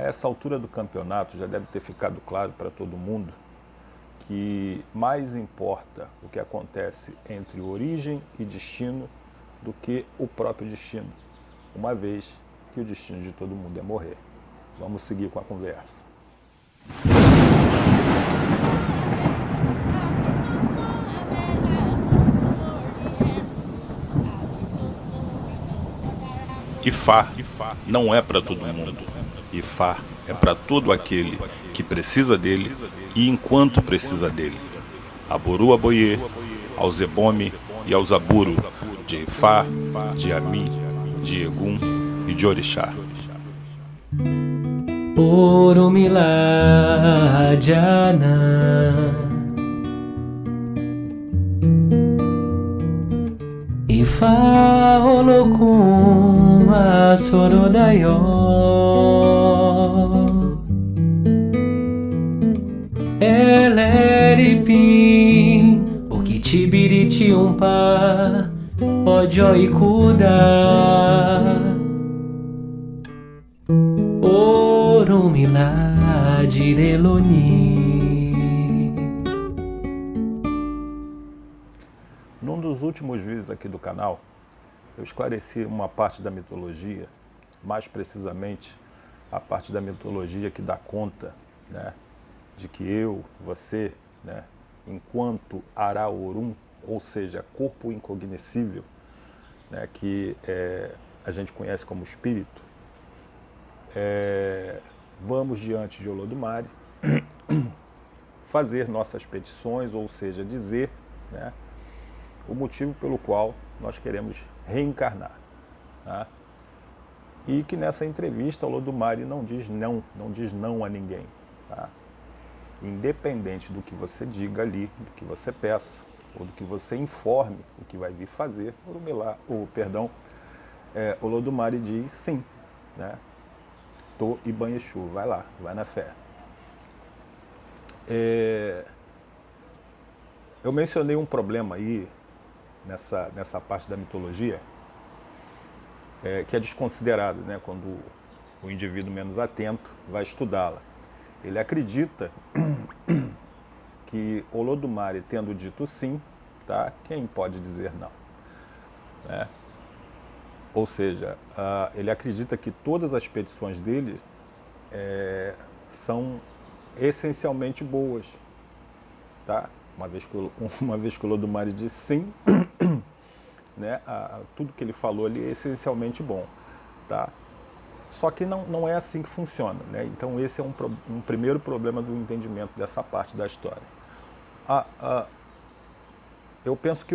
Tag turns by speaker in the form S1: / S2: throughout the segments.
S1: A essa altura do campeonato já deve ter ficado claro para todo mundo que mais importa o que acontece entre origem e destino do que o próprio destino, uma vez que o destino de todo mundo é morrer. Vamos seguir com a conversa.
S2: Ifá não é para todo mundo. Ifá é para todo aquele que precisa dele e enquanto precisa dele. Aboru Aboye, ao Zebome e ao Zaburu, de Ifá, de Ami, de Egum e de Orixá.
S3: Oromilá Jana Ifá Olokun Asorodayo Eleripim Okitibiriti Umpa Ojo Ikuda Oromilá Direloni.
S1: Num dos últimos vídeos aqui do canal, eu esclareci uma parte da mitologia, mais precisamente a parte da mitologia que dá conta, né, de que eu, você, né, enquanto Araorum, ou seja, corpo incognoscível, né, que a gente conhece como espírito, vamos diante de Olodumare fazer nossas petições, ou seja, dizer, né, o motivo pelo qual nós queremos reencarnar. Tá? E que nessa entrevista Olodumare não diz não a ninguém. Tá? Independente do que você diga ali, do que você peça, ou do que você informe o que vai vir fazer, Olodumare diz sim, né? Tô e Banhechu, vai lá, vai na fé. Eu mencionei um problema aí, nessa parte da mitologia, que é desconsiderado, né, quando o indivíduo menos atento vai estudá-la. Ele acredita que Olodumare, tendo dito sim, tá, quem pode dizer não? Né? Ou seja, ele acredita que todas as petições dele são essencialmente boas. Tá? Uma vez que o Olodumare disse sim, né, tudo que ele falou ali é essencialmente bom. Tá? Só que não é assim que funciona. Né? Então esse é um primeiro problema do entendimento dessa parte da história. Eu penso que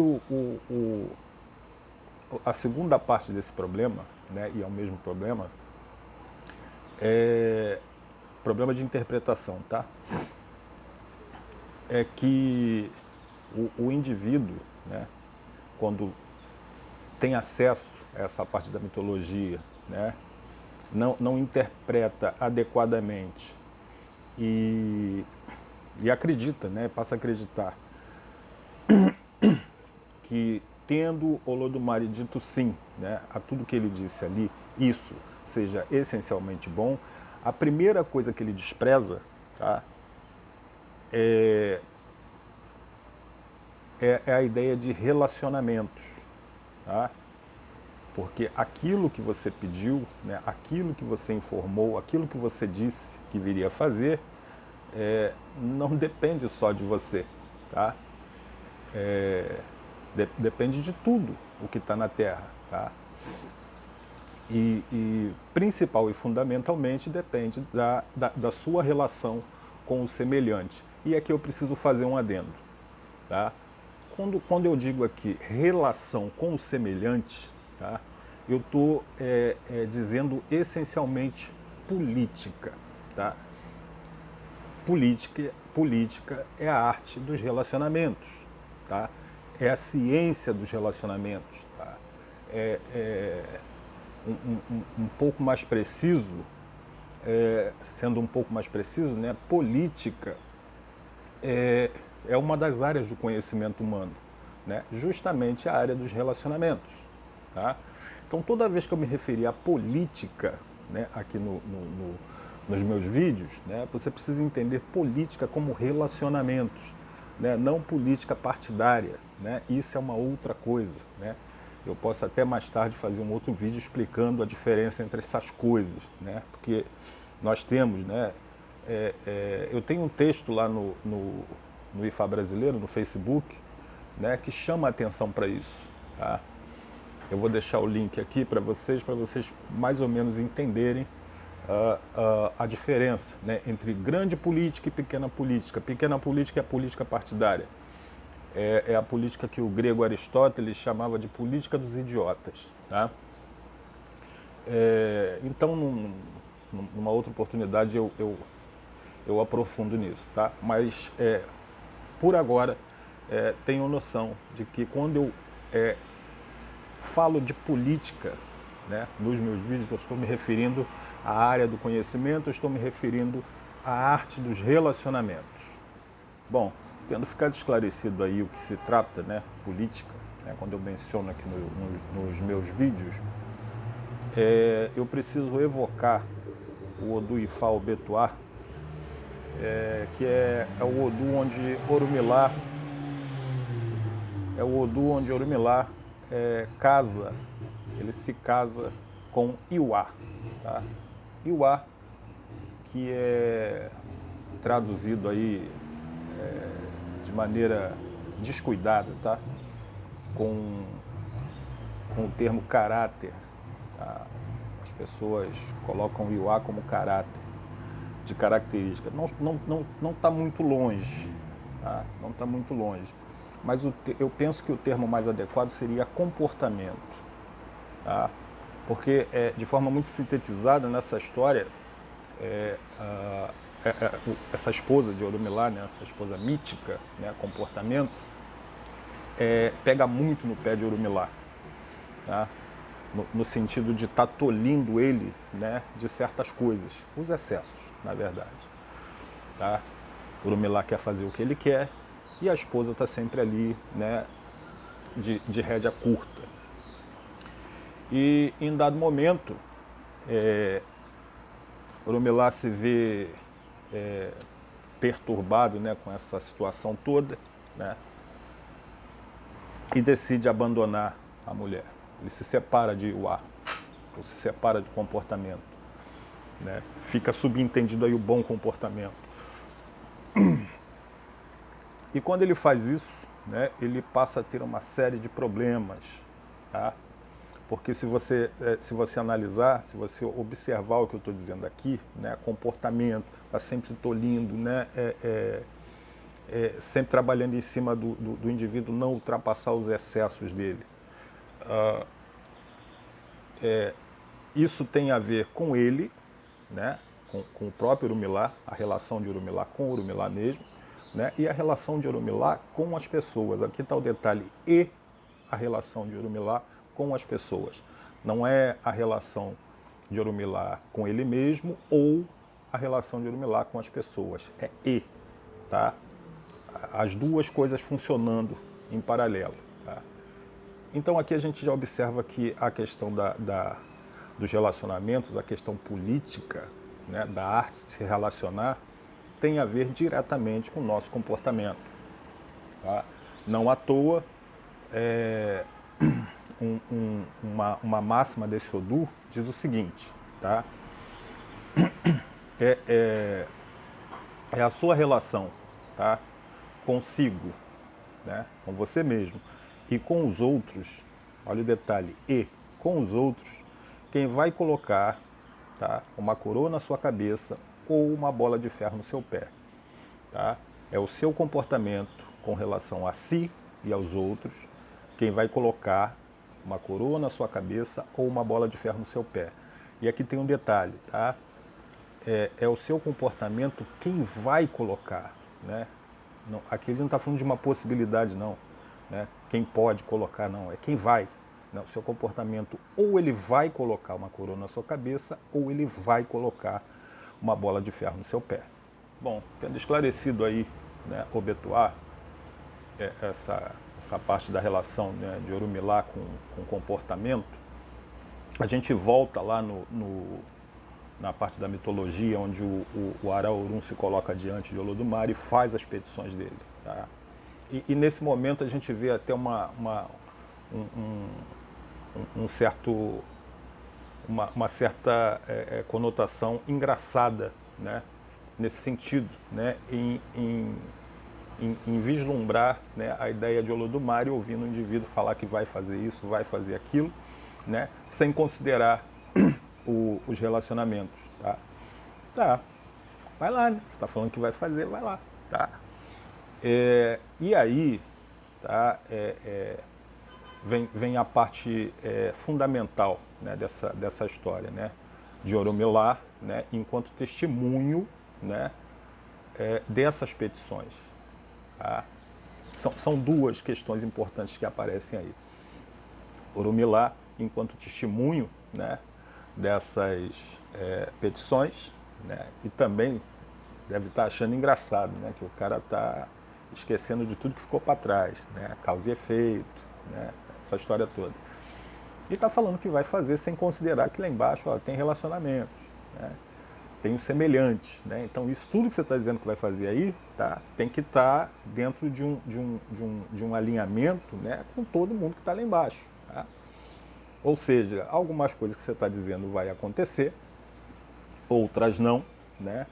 S1: a segunda parte desse problema, né, e é o mesmo problema, é problema de interpretação, tá? É que o indivíduo, né, quando tem acesso a essa parte da mitologia, né, não interpreta adequadamente e acredita, né, passa a acreditar que tendo Olodumare dito sim, né, a tudo que ele disse ali, isso seja essencialmente bom, a primeira coisa que ele despreza, tá, é a ideia de relacionamentos. Tá? Porque aquilo que você pediu, né, aquilo que você informou, aquilo que você disse que viria a fazer, não depende só de você. Tá? Depende de tudo o que está na Terra. Tá? E principal e fundamentalmente depende da sua relação com o semelhante. E aqui eu preciso fazer um adendo. Tá? Quando eu digo aqui relação com o semelhante, tá? Eu estou dizendo essencialmente política. Tá? Política é a arte dos relacionamentos. Tá? É a ciência dos relacionamentos. Tá? Um pouco mais preciso, sendo um pouco mais preciso, né, política é uma das áreas do conhecimento humano, né, justamente a área dos relacionamentos. Tá? Então, toda vez que eu me referir à política, né, aqui nos meus vídeos, né, você precisa entender política como relacionamentos, né, não política partidária, né? Isso é uma outra coisa, né? Eu posso até mais tarde fazer um outro vídeo explicando a diferença entre essas coisas, né? Porque nós temos, né? Eu tenho um texto lá no IFA Brasileiro, no Facebook, né, que chama a atenção para isso, tá? Eu vou deixar o link aqui para vocês mais ou menos entenderem a diferença, né, entre grande política e pequena política. Pequena política é a política partidária. É a política que o grego Aristóteles chamava de política dos idiotas, tá? Então, numa outra oportunidade, eu aprofundo nisso, tá? Mas, por agora, tenho noção de que quando eu falo de política, né, nos meus vídeos, eu estou me referindo à área do conhecimento, eu estou me referindo à arte dos relacionamentos. Bom, tendo ficado esclarecido aí o que se trata, né, política, né, quando eu menciono aqui nos meus vídeos, eu preciso evocar o Odu Ifá Obetuá, que é o Odu onde Orumilá casa, ele se casa com Iwá, tá? Iwá, que é traduzido aí de maneira descuidada, tá? Com o termo caráter, tá? As pessoas colocam Iwá como caráter, de característica. Não está muito longe, tá? Não está muito longe. Mas eu penso que o termo mais adequado seria comportamento, tá? Porque, de forma muito sintetizada nessa história, essa esposa de Orumilá, né, essa esposa mítica, né, comportamento, pega muito no pé de Orumilá, tá? No sentido de estar tolhindo ele, né, de certas coisas, os excessos, na verdade, tá? Orumilá quer fazer o que ele quer e a esposa está sempre ali, né, de rédea curta. E em dado momento, Orumilá se vê perturbado, né, com essa situação toda, né, e decide abandonar a mulher. Ele se separa de Iwá, ou se separa do comportamento, né? Fica subentendido aí o bom comportamento. E quando ele faz isso, né, ele passa a ter uma série de problemas, tá? Porque se você analisar, se você observar o que eu estou dizendo aqui, né, comportamento, está sempre tolhindo, né, sempre trabalhando em cima do indivíduo não ultrapassar os excessos dele. Isso tem a ver com ele, né, com o próprio Orumilá, a relação de Orumilá com Orumilá mesmo, né, e a relação de Orumilá com as pessoas. Aqui está o detalhe, e a relação de Orumilá com as pessoas. Não é a relação de Orumilá com ele mesmo ou a relação de Orumilá com as pessoas. É e, tá? As duas coisas funcionando em paralelo, tá? Então aqui a gente já observa que a questão dos relacionamentos, a questão política, né, da arte de se relacionar, tem a ver diretamente com o nosso comportamento, tá? Não à toa, uma máxima desse Odu diz o seguinte, tá? É a sua relação, tá, consigo, né, com você mesmo e com os outros. Olha o detalhe, e com os outros, quem vai colocar, tá, uma coroa na sua cabeça ou uma bola de ferro no seu pé, tá? É o seu comportamento com relação a si e aos outros quem vai colocar uma coroa na sua cabeça ou uma bola de ferro no seu pé. E aqui tem um detalhe, tá? É o seu comportamento quem vai colocar, né? Não, aqui a gente não está falando de uma possibilidade, não, né? Quem pode colocar, não, é quem vai. Não, o seu comportamento, ou ele vai colocar uma coroa na sua cabeça, ou ele vai colocar uma bola de ferro no seu pé. Bom, tendo esclarecido aí, né, Obetuá, essa parte da relação, né, de Orumilá com o comportamento, a gente volta lá no na parte da mitologia, onde o Araúrum se coloca diante de Olodumare e faz as petições dele. Tá? E nesse momento a gente vê até uma certa conotação engraçada, né? Nesse sentido, né? Em vislumbrar, né, a ideia de Olodumare ouvindo o indivíduo falar que vai fazer isso, vai fazer aquilo, né, sem considerar os relacionamentos. Tá, vai lá, né? Você está falando que vai fazer, vai lá. Tá? E aí, tá, vem a parte fundamental, né, dessa história, né, de Oromilá, né, enquanto testemunho, né, dessas petições. Tá? São duas questões importantes que aparecem aí. Oromilá, enquanto testemunho, né, dessas petições, né, e também deve estar achando engraçado, né, que o cara está esquecendo de tudo que ficou para trás, né, causa e efeito, né, essa história toda. E está falando que vai fazer sem considerar que lá embaixo, ó, tem relacionamentos, né, tem os semelhantes, né? Então isso tudo que você está dizendo que vai fazer aí, tá, tem que estar dentro de um alinhamento, né, com todo mundo que está lá embaixo. Tá? Ou seja, algumas coisas que você está dizendo vai acontecer, outras não, né?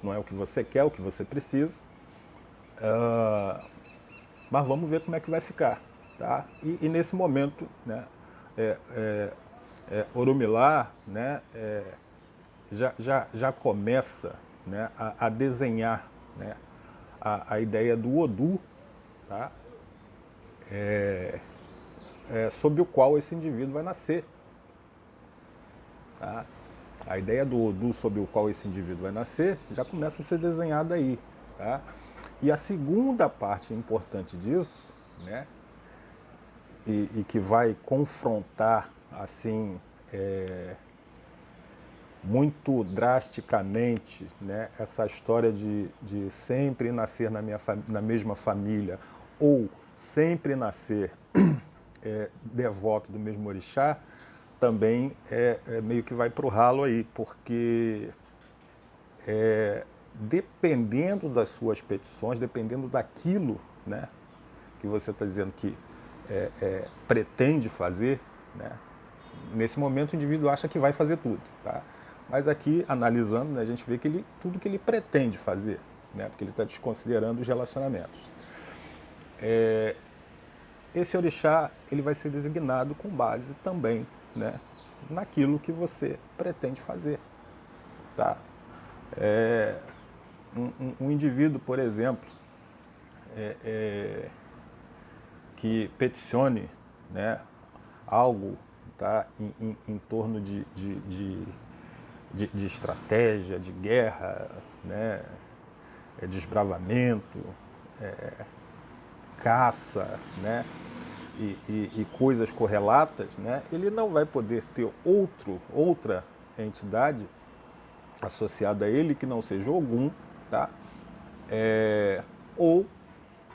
S1: Não é o que você quer, o que você precisa, mas vamos ver como é que vai ficar. Tá? E nesse momento, né, Oromilá, né, já começa, né, a desenhar, né, a ideia do Odu, tá? Sobre o qual esse indivíduo vai nascer. Tá? A ideia do Odu sobre o qual esse indivíduo vai nascer já começa a ser desenhada aí. Tá? E a segunda parte importante disso, né, e que vai confrontar assim, muito drasticamente, né, essa história de sempre nascer na mesma família ou sempre nascer devoto do mesmo orixá, também meio que vai para o ralo aí, porque dependendo das suas petições, dependendo daquilo, né, que você está dizendo que pretende fazer, né, nesse momento o indivíduo acha que vai fazer tudo. Tá? Mas aqui, analisando, né, a gente vê que tudo que ele pretende fazer, né, porque ele está desconsiderando os relacionamentos. Esse orixá ele vai ser designado com base também, né, naquilo que você pretende fazer. Tá? Um indivíduo, por exemplo, que peticione, né, algo, tá, em torno de estratégia, de guerra, né, desbravamento, caça, né, e coisas correlatas, né, ele não vai poder ter outra entidade associada a ele que não seja Ogum, tá? Ou,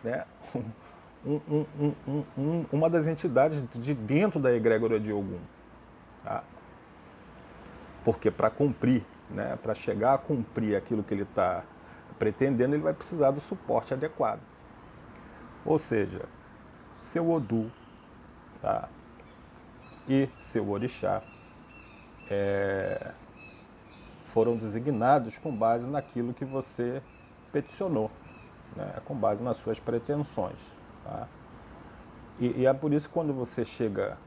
S1: né, uma das entidades de dentro da egrégora de Ogum. Tá? Porque para cumprir, né, para chegar a cumprir aquilo que ele está pretendendo, ele vai precisar do suporte adequado. Ou seja, seu Odu, tá, e seu orixá foram designados com base naquilo que você peticionou, né, com base nas suas pretensões. Tá? E é por isso que quando você chega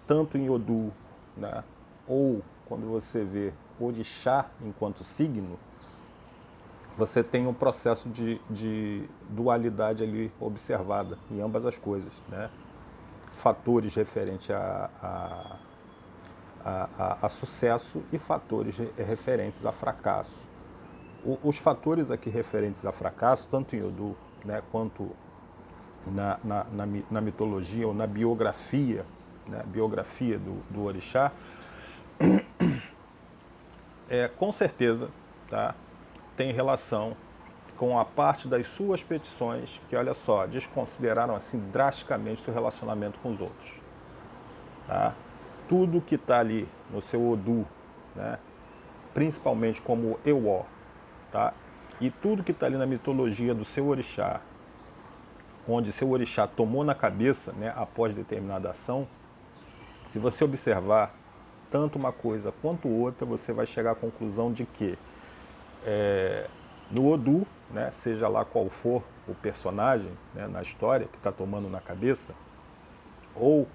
S1: tanto em Odu, né, ou quando você vê orixá enquanto signo, você tem um processo de dualidade ali observada em ambas as coisas, né? Fatores referentes a sucesso e fatores referentes a fracasso. Os fatores aqui referentes a fracasso, tanto em Odu, né, quanto na mitologia ou na biografia, né, biografia do orixá, com certeza, tá, tem relação com a parte das suas petições que, olha só, desconsideraram assim drasticamente seu relacionamento com os outros. Tá? Tudo que está ali no seu Odu, né, principalmente como Ewó, tá? E tudo que está ali na mitologia do seu orixá, onde seu orixá tomou na cabeça, né, após determinada ação, se você observar tanto uma coisa quanto outra, você vai chegar à conclusão de que no Odu, né, seja lá qual for o personagem, né, na história que está tomando na cabeça, ou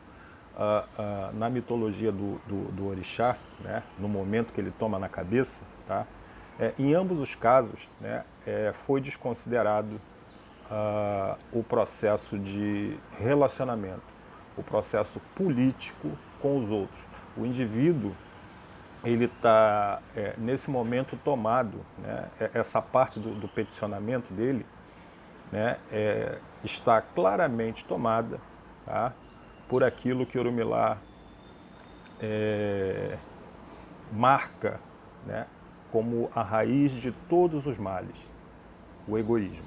S1: na mitologia do orixá, né, no momento que ele toma na cabeça, tá, em ambos os casos, né, foi desconsiderado o processo de relacionamento, o processo político com os outros. O indivíduo, ele está, nesse momento, tomado, né, essa parte do peticionamento dele, né, está claramente tomada, tá, por aquilo que Orumilá marca, né, como a raiz de todos os males, o egoísmo.